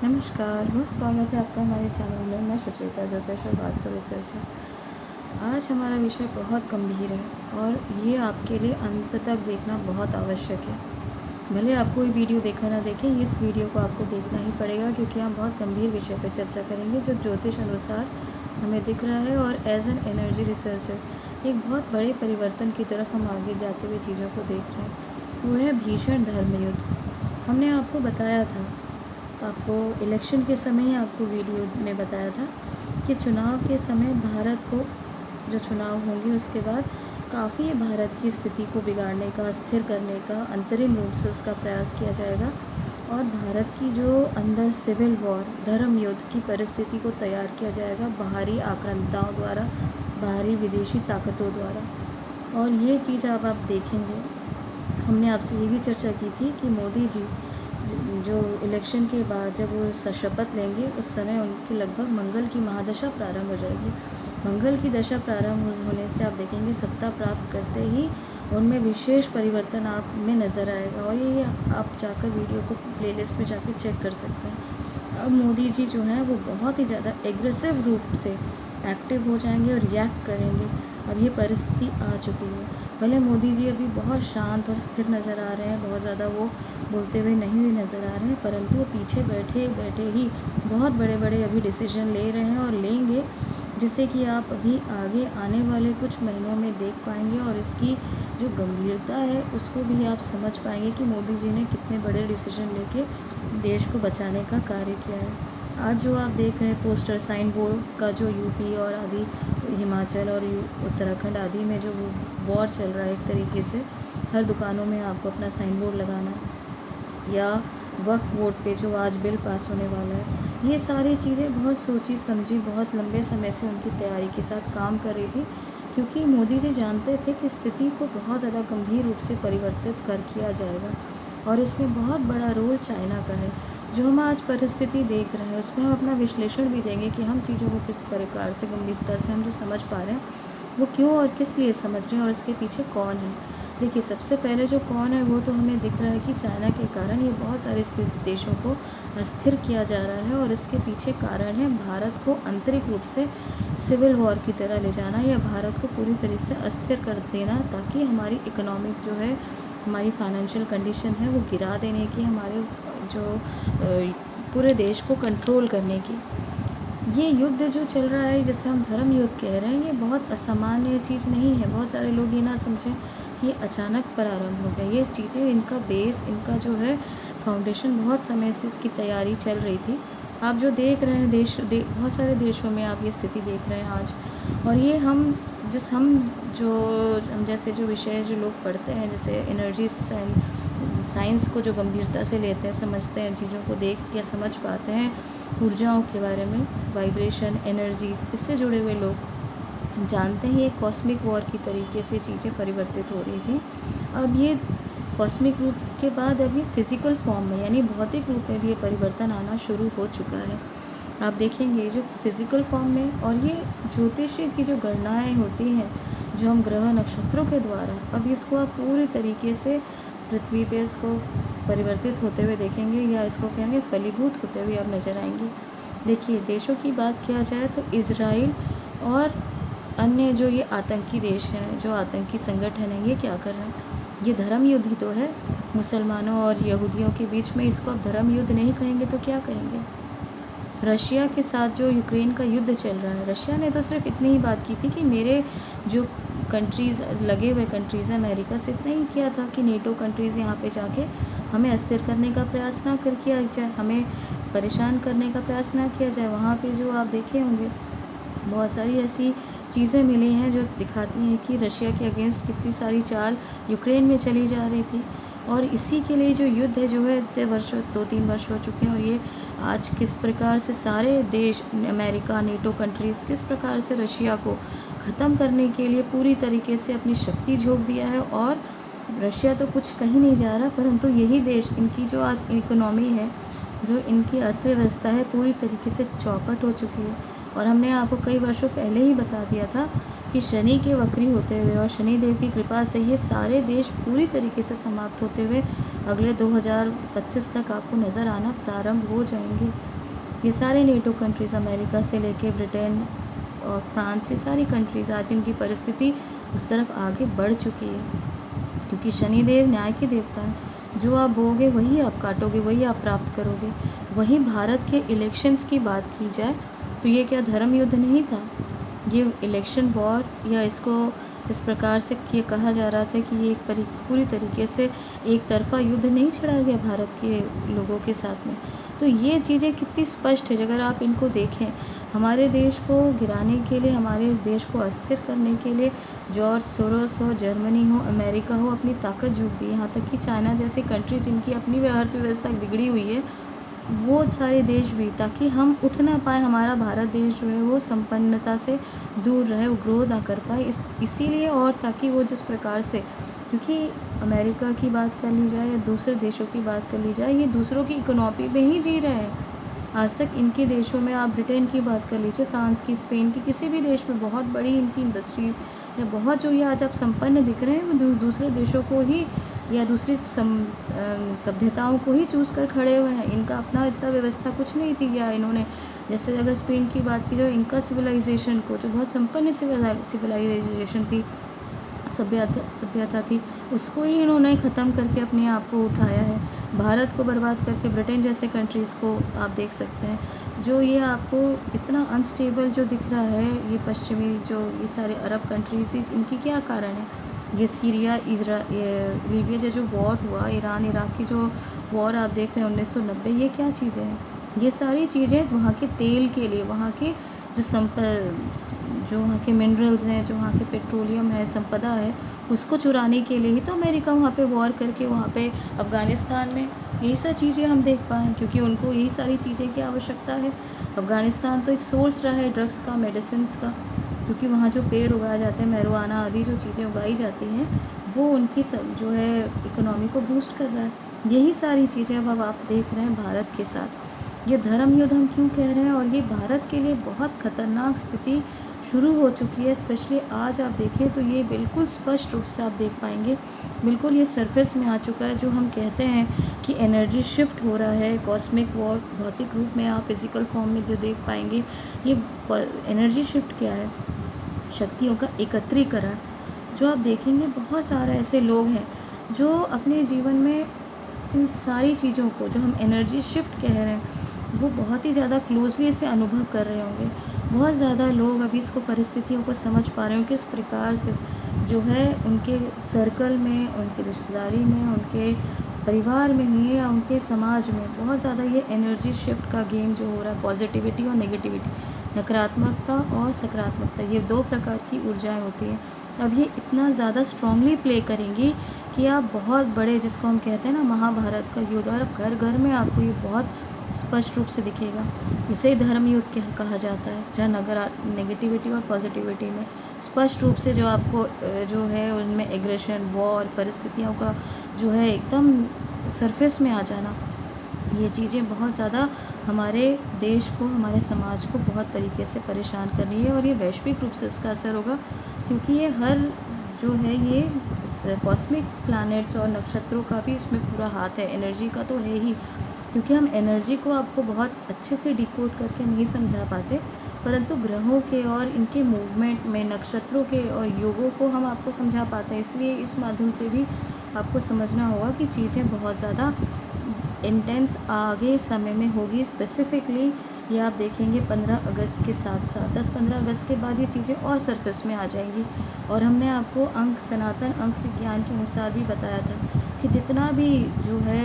नमस्कार, बहुत स्वागत है आपका हमारे चैनल में। मैं सुचेता, ज्योतिष और वास्तु रिसर्चर। आज हमारा विषय बहुत गंभीर है और ये आपके लिए अंत तक देखना बहुत आवश्यक है। भले आप कोई वीडियो देखा ना देखें, इस वीडियो को आपको देखना ही पड़ेगा क्योंकि हम बहुत गंभीर विषय पर चर्चा करेंगे जो ज्योतिष अनुसार हमें दिख रहा है। और एज एन एनर्जी रिसर्चर एक बहुत बड़े परिवर्तन की तरफ हम आगे जाते हुए चीज़ों को देख रहे हैं। वो है भीषण धर्म युद्ध। हमने आपको बताया था, आपको इलेक्शन के समय ही आपको वीडियो में बताया था कि चुनाव के समय भारत को, जो चुनाव होंगे उसके बाद काफ़ी भारत की स्थिति को बिगाड़ने का, स्थिर करने का, अंतरिम रूप से उसका प्रयास किया जाएगा। और भारत की जो अंदर सिविल वॉर, धर्म युद्ध की परिस्थिति को तैयार किया जाएगा बाहरी आक्रांताओं द्वारा, बाहरी विदेशी ताकतों द्वारा। और ये चीज़ अब आप देखेंगे। हमने आपसे ये भी चर्चा की थी कि मोदी जी जो इलेक्शन के बाद जब वो शपथ लेंगे उस समय उनकी लगभग मंगल की महादशा प्रारंभ हो जाएगी। मंगल की दशा प्रारंभ होने से आप देखेंगे सत्ता प्राप्त करते ही उनमें विशेष परिवर्तन आप में नज़र आएगा। और ये आप जाकर वीडियो को प्लेलिस्ट में जाकर चेक कर सकते हैं। अब मोदी जी जो हैं वो बहुत ही ज़्यादा एग्रेसिव रूप से एक्टिव हो जाएंगे और रिएक्ट करेंगे। अब ये परिस्थिति आ चुकी है। भले मोदी जी अभी बहुत शांत और स्थिर नज़र आ रहे हैं, बहुत ज़्यादा वो बोलते हुए नहीं नज़र आ रहे हैं, परंतु वो पीछे बैठे बैठे ही बहुत बड़े बड़े अभी डिसीजन ले रहे हैं और लेंगे, जिससे कि आप अभी आगे आने वाले कुछ महीनों में देख पाएंगे। और इसकी जो गंभीरता है उसको भी आप समझ पाएंगे कि मोदी जी ने कितने बड़े डिसीजन लेके देश को बचाने का कार्य किया है। आज जो आप देख रहे हैं पोस्टर, साइन बोर्ड का जो यूपी और आदि, हिमाचल और उत्तराखंड आदि में जो वॉर चल रहा है, एक तरीके से हर दुकानों में आपको अपना साइन बोर्ड लगाना है, या वक्फ बोर्ड पे जो आज बिल पास होने वाला है, ये सारी चीज़ें बहुत सोची समझी, बहुत लंबे समय से उनकी तैयारी के साथ काम कर रही थी। क्योंकि मोदी जी जानते थे कि स्थिति को बहुत ज़्यादा गंभीर रूप से परिवर्तित कर किया जाएगा और इसमें बहुत बड़ा रोल चाइना का है। जो हम आज परिस्थिति देख रहे हैं उसमें हम अपना विश्लेषण भी देंगे कि हम चीज़ों को किस प्रकार से गंभीरता से हम जो समझ पा रहे हैं वो क्यों और किस लिए समझ रहे हैं और इसके पीछे कौन है। देखिए, सबसे पहले जो कौन है वो तो हमें दिख रहा है कि चाइना के कारण ये बहुत सारे देशों को अस्थिर किया जा रहा है। और इसके पीछे कारण है भारत को आंतरिक रूप से सिविल वॉर की तरह ले जाना, या भारत को पूरी तरह से अस्थिर कर देना, ताकि हमारी इकोनॉमिक जो है, हमारी फाइनेंशियल कंडीशन है वो गिरा देने की, हमारे जो पूरे देश को कंट्रोल करने की। ये युद्ध जो चल रहा है, जैसे हम धर्म युद्ध कह रहे हैं, ये बहुत असामान्य चीज़ नहीं है। बहुत सारे लोग ये ना समझें कि ये अचानक प्रारंभ हो गया। ये चीज़ें, इनका बेस, इनका जो है फाउंडेशन, बहुत समय से इसकी तैयारी चल रही थी। आप जो देख रहे हैं बहुत सारे देशों में आप ये स्थिति देख रहे हैं आज। और ये हम जैसे जो विषय जो लोग पढ़ते हैं, जैसे एनर्जी साइंस को जो गंभीरता से लेते हैं, समझते हैं, चीज़ों को देख या समझ पाते हैं, ऊर्जाओं के बारे में, वाइब्रेशन, एनर्जीज, इससे जुड़े हुए लोग जानते हैं ये कॉस्मिक वॉर की तरीके से चीज़ें परिवर्तित हो रही थी। अब ये कॉस्मिक रूप के बाद अब ये फिज़िकल फॉर्म में, यानी भौतिक रूप में भी ये परिवर्तन आना शुरू हो चुका है। आप देखेंगे जो फिज़िकल फॉर्म में, और ये ज्योतिषी की जो गणनाएँ होती हैं, जो हम ग्रह नक्षत्रों के द्वारा, अब इसको आप पूरी तरीके से पृथ्वी पे इसको परिवर्तित होते हुए देखेंगे, या इसको कहेंगे फलीभूत होते हुए आप नज़र आएंगे। देखिए, देशों की बात किया जाए तो इज़राइल और अन्य जो ये आतंकी देश हैं, जो आतंकी संगठन हैं, ये क्या कर रहे हैं? ये धर्म युद्ध ही तो है मुसलमानों और यहूदियों के बीच में। इसको आप धर्म युद्ध नहीं कहेंगे तो क्या कहेंगे? रशिया के साथ जो यूक्रेन का युद्ध चल रहा है, रशिया ने तो सिर्फ इतनी ही बात की थी कि मेरे जो कंट्रीज़, लगे हुए कंट्रीज़ हैं, अमेरिका से इतना ही किया था कि नेटो कंट्रीज़ यहाँ पे जाके हमें अस्थिर करने का प्रयास ना कर किया जाए, हमें परेशान करने का प्रयास ना किया जाए। वहाँ पे जो आप देखे होंगे बहुत सारी ऐसी चीज़ें मिली हैं जो दिखाती हैं कि रशिया के अगेंस्ट कितनी सारी चाल यूक्रेन में चली जा रही थी। और इसी के लिए जो युद्ध है, जो है इतने वर्षों, 2-3 वर्ष हो चुके हैं, और ये आज किस प्रकार से सारे देश, अमेरिका, नेटो कंट्रीज़, किस प्रकार से रशिया को ख़त्म करने के लिए पूरी तरीके से अपनी शक्ति झोंक दिया है। और रशिया तो कुछ कहीं नहीं जा रहा, परंतु यही देश, इनकी जो आज इकोनॉमी है, जो इनकी अर्थव्यवस्था है, पूरी तरीके से चौपट हो चुकी है। और हमने आपको कई वर्षों पहले ही बता दिया था कि शनि के वक्री होते हुए और शनिदेव की कृपा से ये सारे देश पूरी तरीके से समाप्त होते हुए अगले 2025 तक आपको नज़र आना प्रारंभ हो जाएंगे। ये सारे नेटो कंट्रीज़, अमेरिका से लेके ब्रिटेन और फ्रांस, ये सारी कंट्रीज़ आज इनकी परिस्थिति उस तरफ आगे बढ़ चुकी है, क्योंकि शनिदेव न्याय के देवता हैं। जो आप बोओगे वही आप काटोगे, वही आप प्राप्त करोगे। वहीं भारत के इलेक्शंस की बात की जाए तो ये क्या धर्म युद्ध नहीं था? ये इलेक्शन वॉर, या इसको जिस प्रकार से ये कहा जा रहा था कि ये एक पूरी तरीके से एक तरफा युद्ध नहीं छड़ा गया भारत के लोगों के साथ में। तो ये चीज़ें कितनी स्पष्ट है, अगर आप इनको देखें। हमारे देश को गिराने के लिए, हमारे देश को अस्थिर करने के लिए जॉर्ज सोरोस हो, जर्मनी हो, अमेरिका हो, अपनी ताकत झोंक दी। यहाँ तक कि चाइना जैसी कंट्री जिनकी अपनी अर्थव्यवस्था बिगड़ी हुई है, वो सारे देश भी, ताकि हम उठ ना पाए, हमारा भारत देश जो है वो संपन्नता से दूर रहे, वो ग्रो ना कर पाए, इसीलिए, और ताकि वो जिस प्रकार से, क्योंकि अमेरिका की बात कर ली जाए या दूसरे देशों की बात कर ली जाए, ये दूसरों की इकोनॉमी में ही जी रहे हैं। आज तक इनके देशों में, आप ब्रिटेन की बात कर लीजिए, फ्रांस की, स्पेन की, किसी भी देश में बहुत बड़ी इनकी इंडस्ट्रीज या बहुत जो ये आज आप संपन्न दिख रहे हैं, वो दूसरे देशों को ही या दूसरी सभ्यताओं को ही चूज़ कर खड़े हुए हैं। इनका अपना इतना व्यवस्था कुछ नहीं थी, या इन्होंने, जैसे अगर स्पेन की बात की जाए, इनका सिविलाइजेशन को, जो बहुत संपन्न सिविलाइजेशन थी, सभ्यता थी, उसको ही इन्होंने ख़त्म करके अपने आप को उठाया है। भारत को बर्बाद करके ब्रिटेन जैसे कंट्रीज़ को आप देख सकते हैं। जो ये आपको इतना अनस्टेबल जो दिख रहा है, ये पश्चिमी जो ये सारे अरब कंट्रीज़, इनकी क्या कारण है? ये सीरिया, लीबिया से जो वॉर हुआ, ईरान इराक की जो वॉर आप देख रहे हैं 1990, ये क्या चीज़ें हैं? ये सारी चीज़ें वहाँ के तेल के लिए, वहाँ के जो वहाँ के मिनरल्स हैं, जो वहाँ के पेट्रोलियम है, संपदा है, उसको चुराने के लिए ही तो अमेरिका वहाँ पे वॉर करके, वहाँ पे अफ़गानिस्तान में यही सब चीज़ें हम देख पाएँ, क्योंकि उनको यही सारी चीज़ें की आवश्यकता है। अफ़गानिस्तान तो एक सोर्स रहा है ड्रग्स का, मेडिसिन्स का, क्योंकि वहाँ जो पेड़ उगाए जाते हैं, marijuana आदि जो चीज़ें उगाई जाती हैं, वो उनकी सब जो है इकोनॉमी को बूस्ट कर रहा है। यही सारी चीज़ें अब आप देख रहे हैं भारत के साथ। ये धर्म युद्ध हम क्यों कह रहे हैं, और ये भारत के लिए बहुत ख़तरनाक स्थिति शुरू हो चुकी है। स्पेशली आज आप देखें तो ये बिल्कुल स्पष्ट रूप से आप देख पाएंगे, बिल्कुल ये सरफेस में आ चुका है। जो हम कहते हैं कि एनर्जी शिफ्ट हो रहा है, कॉस्मिक वॉर, भौतिक रूप में आप फिज़िकल फॉर्म में जो देख पाएंगे, ये एनर्जी शिफ्ट क्या है? शक्तियों का एकत्रीकरण। जो आप देखेंगे, बहुत सारे ऐसे लोग हैं जो अपने जीवन में इन सारी चीज़ों को, जो हम एनर्जी शिफ्ट कह रहे हैं, वो बहुत ही ज़्यादा क्लोजली इसे अनुभव कर रहे होंगे। बहुत ज़्यादा लोग अभी इसको, परिस्थितियों को समझ पा रहे होंगे, किस प्रकार से जो है उनके सर्कल में, उनकी रिश्तेदारी में, उनके परिवार में ही, या उनके समाज में बहुत ज़्यादा ये एनर्जी शिफ्ट का गेम जो हो रहा है, पॉजिटिविटी और नेगेटिविटी, नकारात्मकता और सकारात्मकता, ये दो प्रकार की ऊर्जाएं होती हैं। अब ये इतना ज़्यादा स्ट्रांगली प्ले करेंगी कि आप बहुत बड़े, जिसको हम कहते हैं ना महाभारत का युद्ध, और घर घर में आपको ये बहुत स्पष्ट रूप से दिखेगा। इसे धर्म युद्ध कहा जाता है, जहाँ नेगेटिविटी और पॉजिटिविटी में स्पष्ट रूप से जो आपको जो है उनमें एग्रेशन, वॉर, परिस्थितियों का जो है एकदम सरफेस में आ जाना, ये चीज़ें बहुत ज़्यादा हमारे देश को, हमारे समाज को बहुत तरीके से परेशान कर रही है। और ये वैश्विक रूप से इसका असर होगा, क्योंकि ये हर जो है ये कॉस्मिक प्लैनेट्स और नक्षत्रों का भी इसमें पूरा हाथ है। एनर्जी का तो है ही, क्योंकि हम एनर्जी को आपको बहुत अच्छे से डिकोड करके नहीं समझा पाते, परंतु ग्रहों के और इनके मूवमेंट में, नक्षत्रों के और योगों को हम आपको समझा पाते हैं। इसलिए इस माध्यम से भी आपको समझना होगा कि चीज़ें बहुत ज़्यादा इंटेंस आगे समय में होगी। स्पेसिफिकली ये आप देखेंगे 15 अगस्त के साथ साथ 10-15 अगस्त के बाद ये चीज़ें और सरफेस में आ जाएंगी। और हमने आपको सनातन अंक विज्ञान के अनुसार भी बताया था कि जितना भी जो है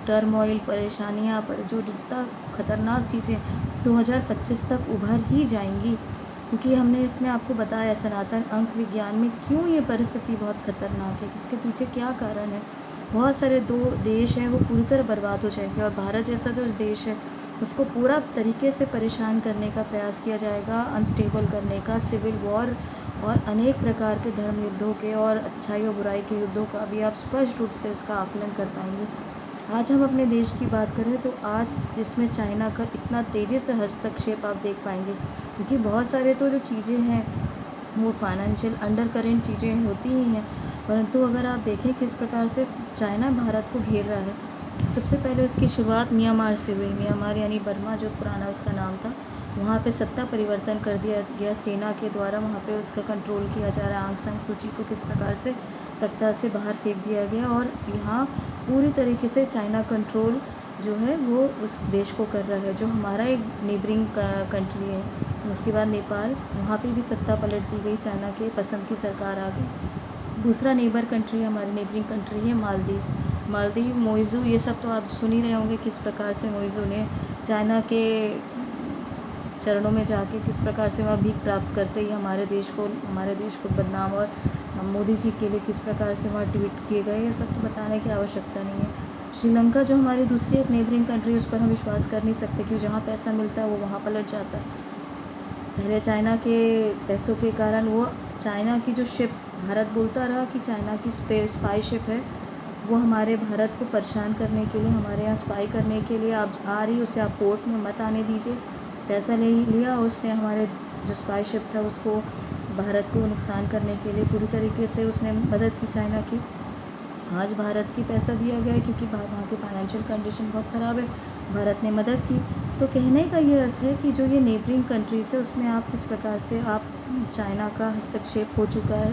टर्मोइल, परेशानियाँ, पर जो जितना ख़तरनाक चीज़ें 2025 तक उभर ही जाएंगी, क्योंकि हमने इसमें आपको बताया सनातन अंक विज्ञान में क्यों ये परिस्थिति बहुत ख़तरनाक है, किसके पीछे क्या कारण है। बहुत सारे दो देश हैं वो पूरी तरह बर्बाद हो जाएंगे, और भारत जैसा जो देश है उसको पूरा तरीके से परेशान करने का प्रयास किया जाएगा, अनस्टेबल करने का, सिविल वॉर और अनेक प्रकार के धर्म युद्धों के और अच्छाई और बुराई के युद्धों का भी आप स्पष्ट रूप से इसका आकलन कर पाएंगे। आज हम अपने देश की बात करें तो आज जिसमें चाइना का इतना तेज़ी से हस्तक्षेप आप देख पाएंगे, क्योंकि बहुत सारे तो जो चीज़ें हैं वो फाइनेंशियल अंडर करेंट चीज़ें होती ही हैं। परंतु अगर आप देखें किस प्रकार से चाइना भारत को घेर रहा है। सबसे पहले उसकी शुरुआत म्यांमार से हुई। म्यांमार यानी बर्मा जो पुराना उसका नाम था, वहाँ पे सत्ता परिवर्तन कर दिया गया सेना के द्वारा। वहाँ पे उसका कंट्रोल किया जा रहा है। आंग सान सूची को किस प्रकार से तख्ता से बाहर फेंक दिया गया और यहाँ पूरी तरीके से चाइना कंट्रोल जो है वो उस देश को कर रहा है, जो हमारा एक नेबरिंग कंट्री है। उसके बाद नेपाल, वहाँ पे भी सत्ता पलट दी गई, चाइना के पसंद की सरकार आ गई। दूसरा नेबर कंट्री हमारी नेबरिंग कंट्री है मालदीव। मालदीव, मोइज़ू, ये सब तो आप सुन ही रहे होंगे किस प्रकार से मोइज़ू ने चाइना के चरणों में जाके किस प्रकार से वह भीख प्राप्त करते ही हमारे देश को बदनाम, और मोदी जी के लिए किस प्रकार से वहाँ ट्वीट किए गए, ये सब तो बताने की आवश्यकता नहीं है। श्रीलंका जो हमारी दूसरी एक नेबरिंग कंट्री, उस पर हम विश्वास कर नहीं सकते, क्योंकि जहाँ पैसा मिलता है वो वहाँ पलट जाता है। पहले चाइना के पैसों के कारण वो चाइना की जो शिप, भारत बोलता रहा कि चाइना की स्पाई शिप है, वो हमारे भारत को परेशान करने के लिए, हमारे यहाँ स्पाई करने के लिए आप आ रही, उसे आप पोर्ट में मत आने दीजिए। पैसा ले लिया उसने, हमारे जो स्पाई शिप था उसको भारत को नुकसान करने के लिए पूरी तरीके से उसने मदद की चाइना की। आज भारत की पैसा दिया गया है क्योंकि वहाँ की फाइनेंशियल कंडीशन बहुत ख़राब है, भारत ने मदद की। तो कहने का ये अर्थ है कि जो ये नेबरिंग कंट्रीज़ है उसमें आप किस प्रकार से आप चाइना का हस्तक्षेप हो चुका है।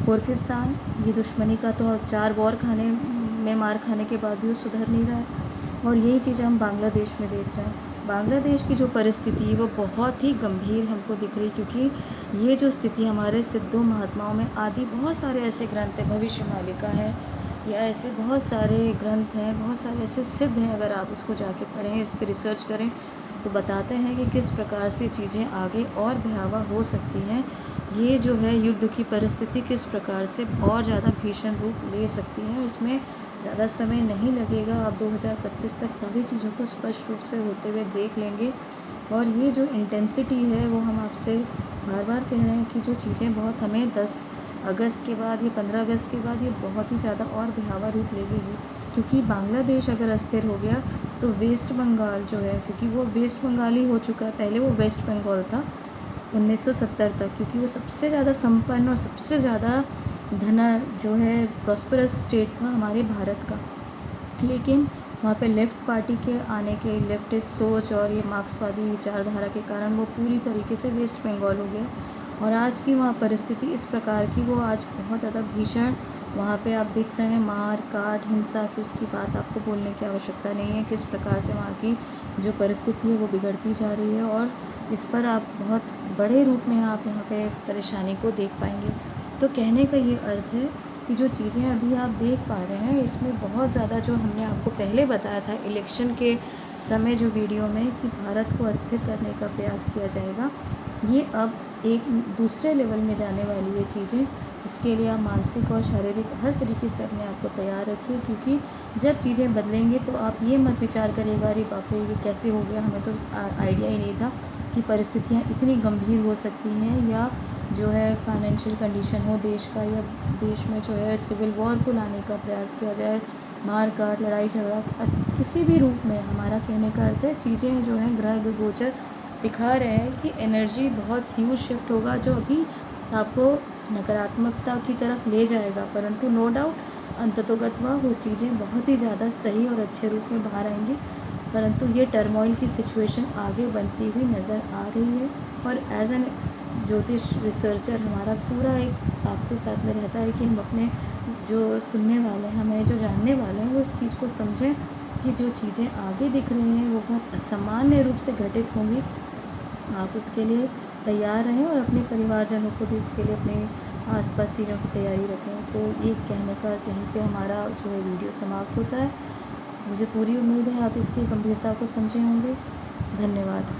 तुर्किस्तान, ये दुश्मनी का तो 4 वॉर खाने में मार खाने के बाद भी वो सुधर नहीं रहा है। और यही चीज़ हम बांग्लादेश में देख रहे हैं। बांग्लादेश की जो परिस्थिति है वो बहुत ही गंभीर हमको दिख रही, क्योंकि ये जो स्थिति हमारे सिद्धों महात्माओं में आदि बहुत सारे ऐसे ग्रंथ हैं, भविष्य मालिका है या ऐसे बहुत सारे ग्रंथ हैं, बहुत सारे ऐसे सिद्ध हैं, अगर आप इसको जाके पढ़ें, इस पर रिसर्च करें तो बताते हैं कि किस प्रकार से चीज़ें आगे और भयावह हो सकती हैं। ये जो है युद्ध की परिस्थिति किस प्रकार से और ज़्यादा भीषण रूप ले सकती है। इसमें ज़्यादा समय नहीं लगेगा, आप 2025 तक सभी चीज़ों को स्पष्ट रूप से होते हुए देख लेंगे। और ये जो इंटेंसिटी है वो हम आपसे बार बार कह रहे हैं कि जो चीज़ें बहुत हमें 10 अगस्त के बाद या 15 अगस्त के बाद ये बहुत ही ज़्यादा और भयावह रूप लेगी, क्योंकि बांग्लादेश अगर अस्थिर हो गया तो वेस्ट बंगाल जो है, क्योंकि वो वेस्ट बंगाल ही हो चुका है, पहले वो वेस्ट बंगाल था 1970 तक, क्योंकि वो सबसे ज़्यादा संपन्न और सबसे ज़्यादा धना जो है प्रॉस्परस स्टेट था हमारे भारत का। लेकिन वहाँ पे लेफ़्ट पार्टी के आने के, लेफ्टिस्ट सोच और ये मार्क्सवादी विचारधारा के कारण वो पूरी तरीके से वेस्ट बंगाल हो गया। और आज की वहाँ परिस्थिति इस प्रकार की, वो आज बहुत ज़्यादा भीषण वहाँ पे आप देख रहे हैं, मार काट हिंसा की उसकी बात आपको बोलने की आवश्यकता नहीं है। किस प्रकार से वहाँ की जो परिस्थिति है वो बिगड़ती जा रही है, और इस पर आप बहुत बड़े रूप में आप यहाँ पे परेशानी को देख पाएंगे। तो कहने का ये अर्थ है कि जो चीज़ें अभी आप देख पा रहे हैं इसमें बहुत ज़्यादा, जो हमने आपको पहले बताया था इलेक्शन के समय जो वीडियो में, कि भारत को अस्थिर करने का प्रयास किया जाएगा, ये अब एक दूसरे लेवल में जाने वाली ये चीज़ें। इसके लिए आप मानसिक और शारीरिक हर तरीके से अपने आप को तैयार रखिए, क्योंकि जब चीज़ें बदलेंगी तो आप ये मत विचार करिएगा अरे बाप रे ये कैसे हो गया, हमें तो आइडिया ही नहीं था कि परिस्थितियाँ इतनी गंभीर हो सकती हैं, या जो है फाइनेंशियल कंडीशन हो देश का, या देश में जो है सिविल वॉर को लाने का प्रयास किया जाए, मार काट लड़ाई झगड़ा किसी भी रूप में। हमारा कहने का अर्थ है चीज़ें जो हैं ग्रह गोचर दिखा रहे हैं कि एनर्जी बहुत ह्यूज शिफ्ट होगा, जो अभी आपको नकारात्मकता की तरफ ले जाएगा, परंतु नो डाउट अंततोगत्वा वो चीज़ें बहुत ही ज़्यादा सही और अच्छे रूप में बाहर आएंगी। परंतु ये टर्मोइल की सिचुएशन आगे बनती हुई नज़र आ रही है, और एज एन ज्योतिष रिसर्चर हमारा पूरा एक आपके साथ में रहता है कि हम अपने जो सुनने वाले हैं, हमें जो जानने वाले हैं, वो इस चीज़ को समझें कि जो चीज़ें आगे दिख रही हैं वो बहुत असामान्य रूप से घटित होंगी। आप उसके लिए तैयार रहें और अपने परिवारजनों को भी इसके लिए अपने आसपास चीज़ों की तैयारी रखें। तो ये कहने का यहीं पे हमारा जो है वीडियो समाप्त होता है। मुझे पूरी उम्मीद है आप इसकी गंभीरता को समझे होंगे। धन्यवाद।